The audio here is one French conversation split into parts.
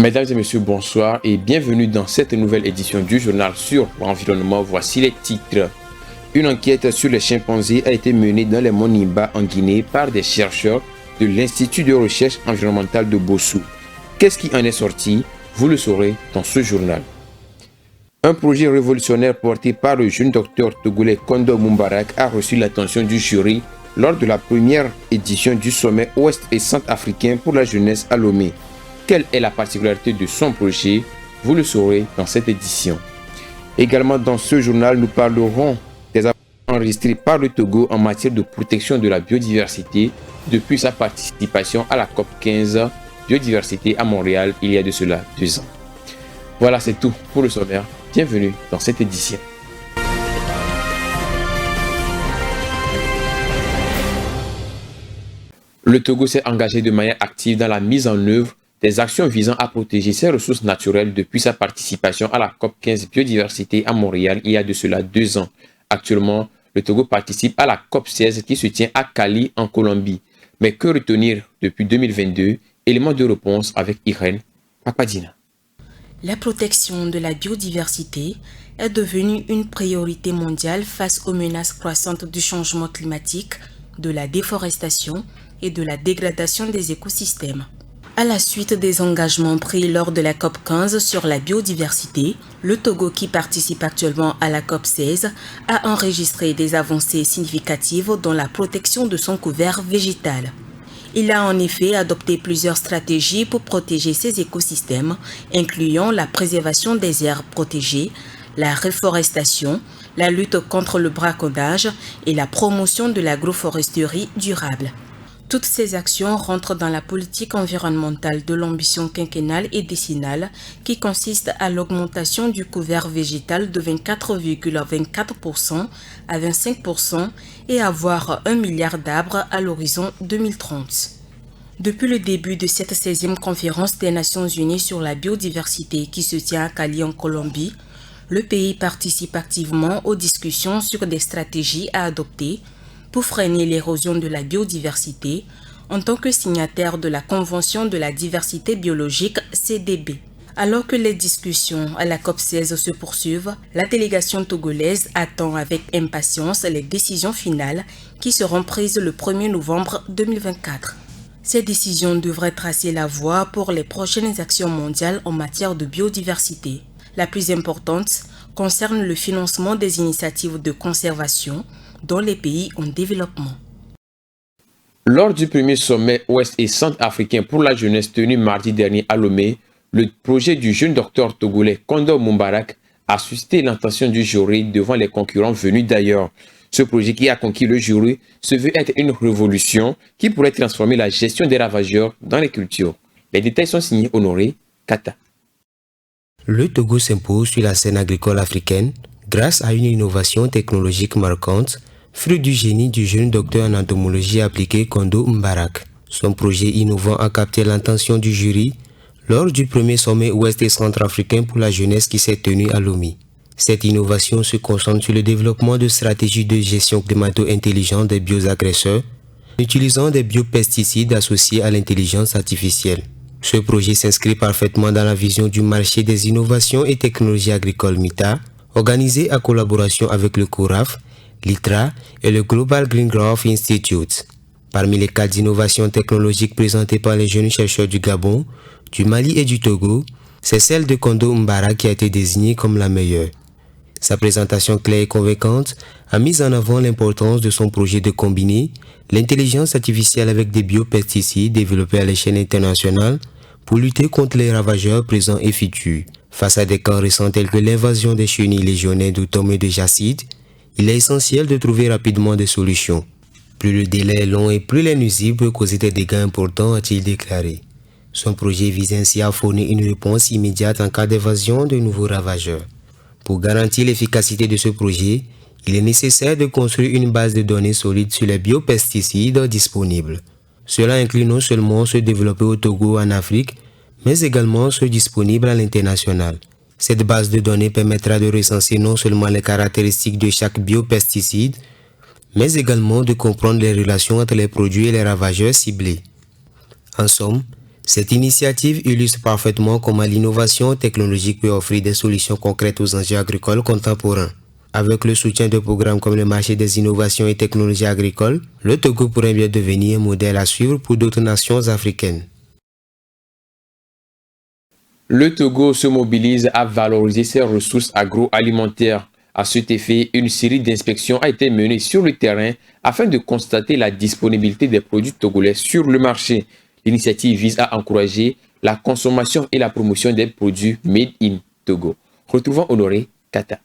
Mesdames et messieurs, bonsoir et bienvenue dans cette nouvelle édition du journal sur l'environnement. Voici les titres. Une enquête sur les chimpanzés a été menée dans les monts Nimba en Guinée par des chercheurs de l'Institut de recherche environnementale de Bossou. Qu'est-ce qui en est sorti? Vous le saurez dans ce journal. Un projet révolutionnaire porté par le jeune docteur togolais Kondo Moubarak a reçu l'attention du jury lors de la première édition du sommet Ouest et Centrafricain pour la jeunesse à Lomé. Quelle est la particularité de son projet? Vous le saurez dans cette édition. Également dans ce journal, nous parlerons des avancées enregistrées par le Togo en matière de protection de la biodiversité depuis sa participation à la COP 15 Biodiversité à Montréal il y a de cela 2 ans. Voilà, c'est tout pour le sommaire. Bienvenue dans cette édition. Le Togo s'est engagé de manière active dans la mise en œuvre des actions visant à protéger ses ressources naturelles depuis sa participation à la COP 15 Biodiversité à Montréal il y a de cela 2 ans. Actuellement, le Togo participe à la COP 16 qui se tient à Cali en Colombie. Mais que retenir depuis 2022? Élément de réponse avec Irène Papadina. La protection de la biodiversité est devenue une priorité mondiale face aux menaces croissantes du changement climatique, de la déforestation et de la dégradation des écosystèmes. À la suite des engagements pris lors de la COP 15 sur la biodiversité, le Togo, qui participe actuellement à la COP 16, a enregistré des avancées significatives dans la protection de son couvert végétal. Il a en effet adopté plusieurs stratégies pour protéger ses écosystèmes, incluant la préservation des aires protégées, la reforestation, la lutte contre le braconnage et la promotion de l'agroforesterie durable. Toutes ces actions rentrent dans la politique environnementale de l'ambition quinquennale et décennale qui consiste à l'augmentation du couvert végétal de 24,24% à 25% et avoir 1 milliard d'arbres à l'horizon 2030. Depuis le début de cette 16e conférence des Nations Unies sur la biodiversité qui se tient à Cali en Colombie, le pays participe activement aux discussions sur des stratégies à adopter pour freiner l'érosion de la biodiversité en tant que signataire de la Convention de la diversité biologique CDB. Alors que les discussions à la COP 16 se poursuivent, la délégation togolaise attend avec impatience les décisions finales qui seront prises le 1er novembre 2024. Ces décisions devraient tracer la voie pour les prochaines actions mondiales en matière de biodiversité. La plus importante concerne le financement des initiatives de conservation dans les pays en développement. Lors du premier sommet Ouest et Centrafricain pour la jeunesse tenu mardi dernier à Lomé, le projet du jeune docteur togolais Kondo Moubarak a suscité l'attention du jury devant les concurrents venus d'ailleurs. Ce projet qui a conquis le jury se veut être une révolution qui pourrait transformer la gestion des ravageurs dans les cultures. Les détails sont signés Honoré Kata. Le Togo s'impose sur la scène agricole africaine grâce à une innovation technologique marquante, fruit du génie du jeune docteur en entomologie appliquée Kondo Moubarak. Son projet innovant a capté l'attention du jury lors du premier sommet ouest et centrafricain pour la jeunesse qui s'est tenu à Lomé. Cette innovation se concentre sur le développement de stratégies de gestion climato-intelligente des bioagresseurs, utilisant des biopesticides associés à l'intelligence artificielle. Ce projet s'inscrit parfaitement dans la vision du marché des innovations et technologies agricoles MITA, organisé en collaboration avec le CORAF, l'ITRA et le Global Green Growth Institute. Parmi les 4 innovations technologiques présentées par les jeunes chercheurs du Gabon, du Mali et du Togo, c'est celle de Kondo Moubarak qui a été désignée comme la meilleure. Sa présentation claire et convaincante a mis en avant l'importance de son projet de combiner l'intelligence artificielle avec des biopesticides développés à l'échelle internationale pour lutter contre les ravageurs présents et futurs. Face à des cas récents tels que l'invasion des chenilles légionnaires d'automne et de jacide, il est essentiel de trouver rapidement des solutions. Plus le délai est long et plus les nuisibles peuvent causer des dégâts importants, a-t-il déclaré. Son projet vise ainsi à fournir une réponse immédiate en cas d'évasion de nouveaux ravageurs. Pour garantir l'efficacité de ce projet, il est nécessaire de construire une base de données solide sur les biopesticides disponibles. Cela inclut non seulement ceux développés au Togo en Afrique, mais également ceux disponibles à l'international. Cette base de données permettra de recenser non seulement les caractéristiques de chaque biopesticide, mais également de comprendre les relations entre les produits et les ravageurs ciblés. En somme, Cette initiative illustre parfaitement comment l'innovation technologique peut offrir des solutions concrètes aux enjeux agricoles contemporains. Avec le soutien de programmes comme le marché des innovations et technologies agricoles, le Togo pourrait bien devenir un modèle à suivre pour d'autres nations africaines. Le Togo se mobilise à valoriser ses ressources agroalimentaires. À cet effet, une série d'inspections a été menée sur le terrain afin de constater la disponibilité des produits togolais sur le marché. L'initiative vise à encourager la consommation et la promotion des produits made in Togo. Retrouvons Honoré Kata.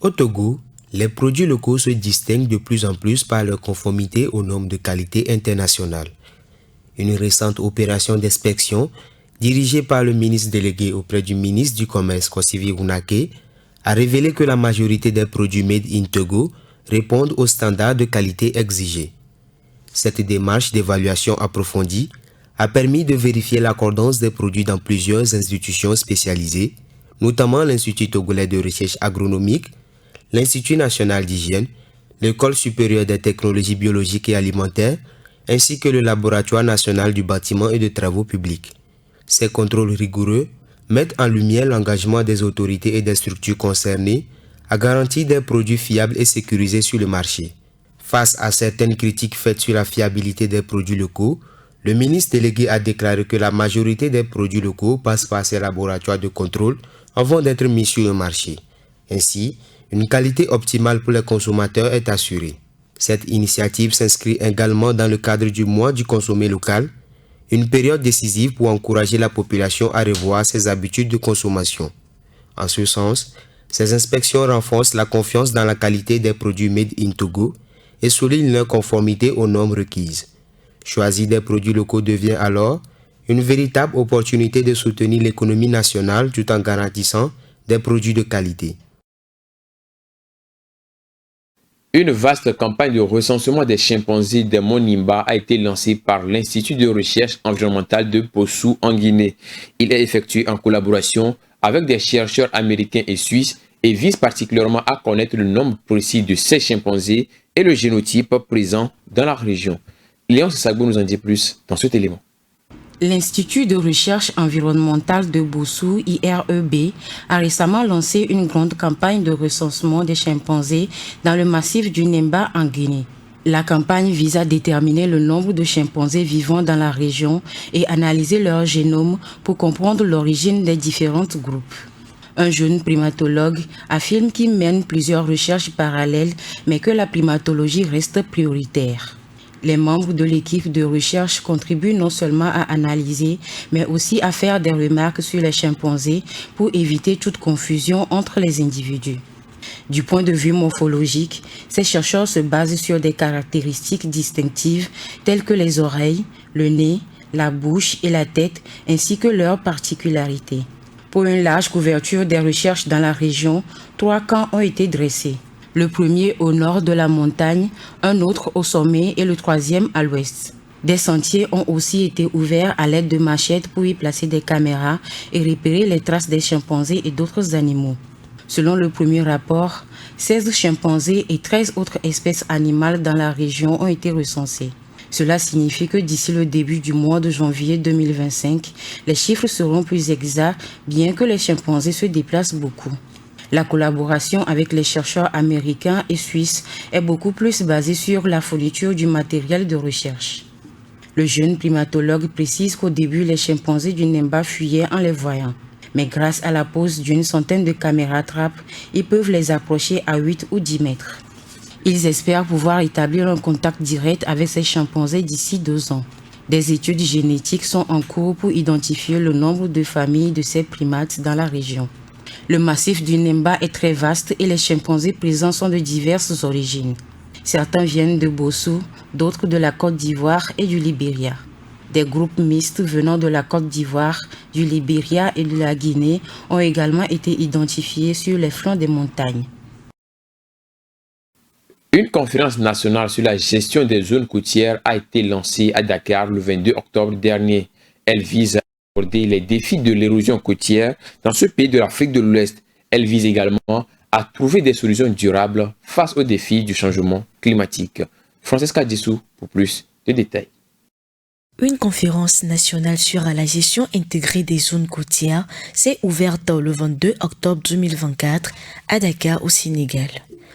Au Togo, les produits locaux se distinguent de plus en plus par leur conformité aux normes de qualité internationales. Une récente opération d'inspection, dirigée par le ministre délégué auprès du ministre du Commerce, Kosivi Runake, a révélé que la majorité des produits made in Togo répondent aux standards de qualité exigés. Cette démarche d'évaluation approfondie a permis de vérifier l'accordance des produits dans plusieurs institutions spécialisées, notamment l'Institut togolais de recherche agronomique, l'Institut national d'hygiène, l'École supérieure des technologies biologiques et alimentaires, ainsi que le Laboratoire national du bâtiment et de travaux publics. Ces contrôles rigoureux mettent en lumière l'engagement des autorités et des structures concernées à garantir des produits fiables et sécurisés sur le marché. Face à certaines critiques faites sur la fiabilité des produits locaux, le ministre délégué a déclaré que la majorité des produits locaux passent par ces laboratoires de contrôle avant d'être mis sur le marché. Ainsi, une qualité optimale pour les consommateurs est assurée. Cette initiative s'inscrit également dans le cadre du mois du consommé local, une période décisive pour encourager la population à revoir ses habitudes de consommation. En ce sens, ces inspections renforcent la confiance dans la qualité des produits made in Togo et soulignent leur conformité aux normes requises. Choisir des produits locaux devient alors une véritable opportunité de soutenir l'économie nationale tout en garantissant des produits de qualité. Une vaste campagne de recensement des chimpanzés des monts Nimba a été lancée par l'Institut de recherche environnementale de Bossou en Guinée. Il est effectué en collaboration avec des chercheurs américains et suisses et vise particulièrement à connaître le nombre précis de ces chimpanzés et le génotype présent dans la région. Léon Sagbo nous en dit plus dans cet élément. L'Institut de recherche environnementale de Bossou, IREB, a récemment lancé une grande campagne de recensement des chimpanzés dans le massif du Nimba en Guinée. La campagne vise à déterminer le nombre de chimpanzés vivant dans la région et analyser leur génome pour comprendre l'origine des différents groupes. Un jeune primatologue affirme qu'il mène plusieurs recherches parallèles, mais que la primatologie reste prioritaire. Les membres de l'équipe de recherche contribuent non seulement à analyser, mais aussi à faire des remarques sur les chimpanzés pour éviter toute confusion entre les individus. Du point de vue morphologique, ces chercheurs se basent sur des caractéristiques distinctives telles que les oreilles, le nez, la bouche et la tête, ainsi que leurs particularités. Pour une large couverture des recherches dans la région, 3 camps ont été dressés. Le premier au nord de la montagne, un autre au sommet et le troisième à l'ouest. Des sentiers ont aussi été ouverts à l'aide de machettes pour y placer des caméras et repérer les traces des chimpanzés et d'autres animaux. Selon le premier rapport, 16 chimpanzés et 13 autres espèces animales dans la région ont été recensées. Cela signifie que d'ici le début du mois de janvier 2025, les chiffres seront plus exacts, bien que les chimpanzés se déplacent beaucoup. La collaboration avec les chercheurs américains et suisses est beaucoup plus basée sur la fourniture du matériel de recherche. Le jeune primatologue précise qu'au début, les chimpanzés du Nimba fuyaient en les voyant. Mais grâce à la pose d'une centaine de caméras trappes, ils peuvent les approcher à 8 ou 10 mètres. Ils espèrent pouvoir établir un contact direct avec ces chimpanzés d'ici 2 ans. Des études génétiques sont en cours pour identifier le nombre de familles de ces primates dans la région. Le massif du Nimba est très vaste et les chimpanzés présents sont de diverses origines. Certains viennent de Bossou, d'autres de la Côte d'Ivoire et du Libéria. Des groupes mixtes venant de la Côte d'Ivoire, du Libéria et de la Guinée ont également été identifiés sur les flancs des montagnes. Une conférence nationale sur la gestion des zones côtières a été lancée à Dakar le 22 octobre dernier. Elle vise à aborder les défis de l'érosion côtière dans ce pays de l'Afrique de l'Ouest. Elle vise également à trouver des solutions durables face aux défis du changement climatique. Francesca Dissou pour plus de détails. Une conférence nationale sur la gestion intégrée des zones côtières s'est ouverte le 22 octobre 2024 à Dakar au Sénégal.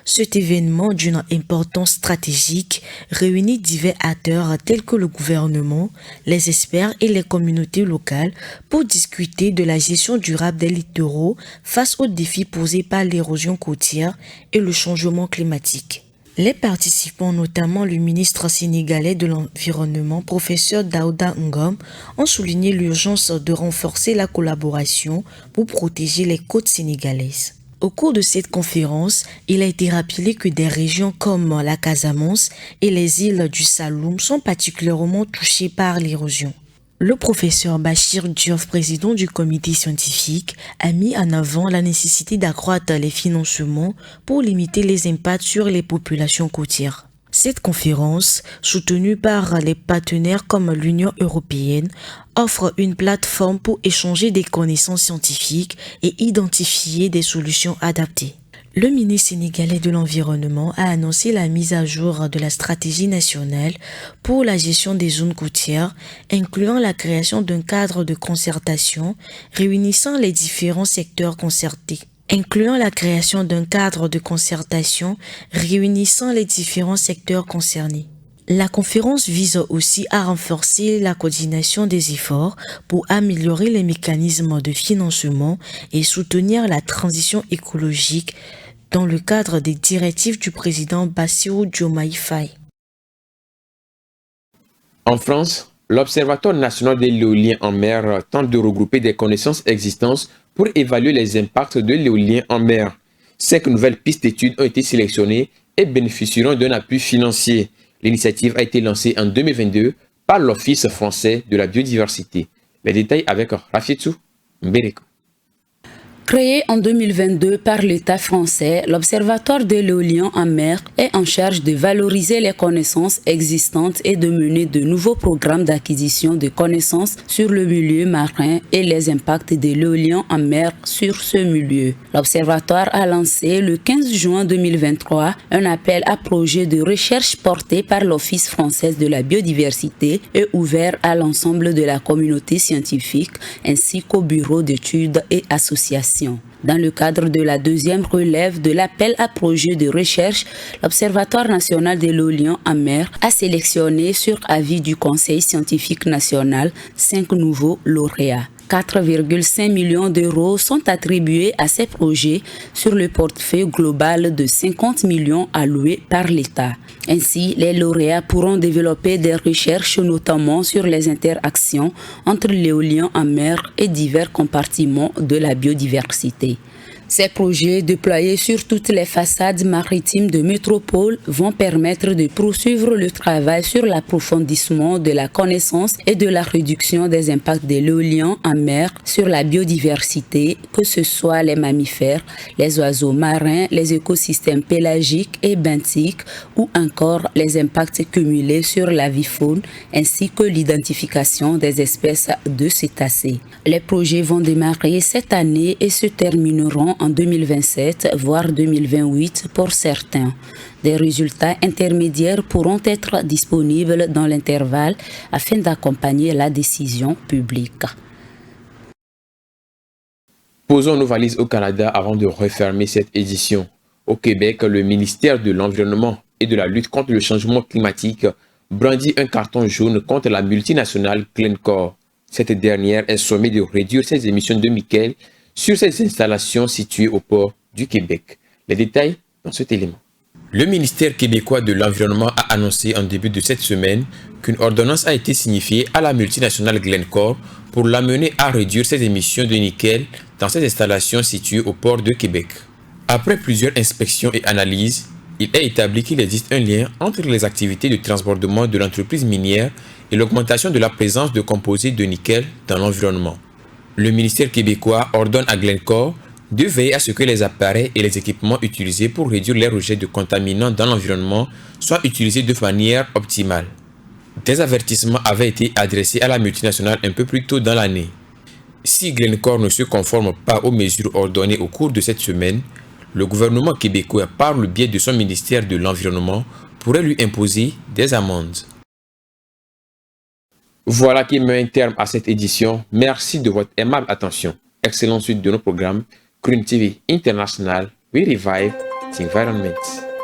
Cet événement d'une importance stratégique réunit divers acteurs tels que le gouvernement, les experts et les communautés locales pour discuter de la gestion durable des littoraux face aux défis posés par l'érosion côtière et le changement climatique. Les participants, notamment le ministre sénégalais de l'Environnement, professeur Daouda Ngom, ont souligné l'urgence de renforcer la collaboration pour protéger les côtes sénégalaises. Au cours de cette conférence, il a été rappelé que des régions comme la Casamance et les îles du Saloum sont particulièrement touchées par l'érosion. Le professeur Bachir Diouf, président du comité scientifique, a mis en avant la nécessité d'accroître les financements pour limiter les impacts sur les populations côtières. Cette conférence, soutenue par les partenaires comme l'Union européenne, offre une plateforme pour échanger des connaissances scientifiques et identifier des solutions adaptées. Le ministre sénégalais de l'Environnement a annoncé la mise à jour de la stratégie nationale pour la gestion des zones côtières, incluant la création d'un cadre de concertation réunissant les différents secteurs concernés. La conférence vise aussi à renforcer la coordination des efforts pour améliorer les mécanismes de financement et soutenir la transition écologique dans le cadre des directives du président Bassirou Diomaye Faye. En France, l'Observatoire national de l'éolien en mer tente de regrouper des connaissances existantes pour évaluer les impacts de l'éolien en mer. 5 nouvelles pistes d'études ont été sélectionnées et bénéficieront d'un appui financier. L'initiative a été lancée en 2022 par l'Office français de la biodiversité. Les détails avec Rafietou Mbereko. Créé en 2022 par l'État français, l'Observatoire de l'éolien en mer est en charge de valoriser les connaissances existantes et de mener de nouveaux programmes d'acquisition de connaissances sur le milieu marin et les impacts de l'éolien en mer sur ce milieu. L'Observatoire a lancé le 15 juin 2023 un appel à projet de recherche porté par l'Office français de la biodiversité et ouvert à l'ensemble de la communauté scientifique ainsi qu'aux bureaux d'études et associations. Dans le cadre de la deuxième relève de l'appel à projet de recherche, l'Observatoire national de l'éolien en mer a sélectionné sur avis du Conseil scientifique national 5 nouveaux lauréats. 4,5 millions d'euros sont attribués à ces projets sur le portefeuille global de 50 millions alloués par l'État. Ainsi, les lauréats pourront développer des recherches notamment sur les interactions entre l'éolien en mer et divers compartiments de la biodiversité. Ces projets déployés sur toutes les façades maritimes de métropole vont permettre de poursuivre le travail sur l'approfondissement de la connaissance et de la réduction des impacts de l'éolien en mer sur la biodiversité, que ce soit les mammifères, les oiseaux marins, les écosystèmes pélagiques et benthiques ou encore les impacts cumulés sur la vie faune ainsi que l'identification des espèces de cétacés. Les projets vont démarrer cette année et se termineront en 2027, voire 2028 pour certains. Des résultats intermédiaires pourront être disponibles dans l'intervalle afin d'accompagner la décision publique. Posons nos valises au Canada avant de refermer cette édition. Au Québec, le ministère de l'Environnement et de la lutte contre le changement climatique brandit un carton jaune contre la multinationale Glencore. Cette dernière est sommée de réduire ses émissions de nickel sur ces installations situées au port du Québec. Les détails dans cet élément. Le ministère québécois de l'Environnement a annoncé en début de cette semaine qu'une ordonnance a été signifiée à la multinationale Glencore pour l'amener à réduire ses émissions de nickel dans ses installations situées au port de Québec. Après plusieurs inspections et analyses, il est établi qu'il existe un lien entre les activités de transbordement de l'entreprise minière et l'augmentation de la présence de composés de nickel dans l'environnement. Le ministère québécois ordonne à Glencore de veiller à ce que les appareils et les équipements utilisés pour réduire les rejets de contaminants dans l'environnement soient utilisés de manière optimale. Des avertissements avaient été adressés à la multinationale un peu plus tôt dans l'année. Si Glencore ne se conforme pas aux mesures ordonnées au cours de cette semaine, le gouvernement québécois, par le biais de son ministère de l'Environnement, pourrait lui imposer des amendes. Voilà qui met un terme à cette édition. Merci de votre aimable attention. Excellente suite de nos programmes. Green TV International, we revive the environment.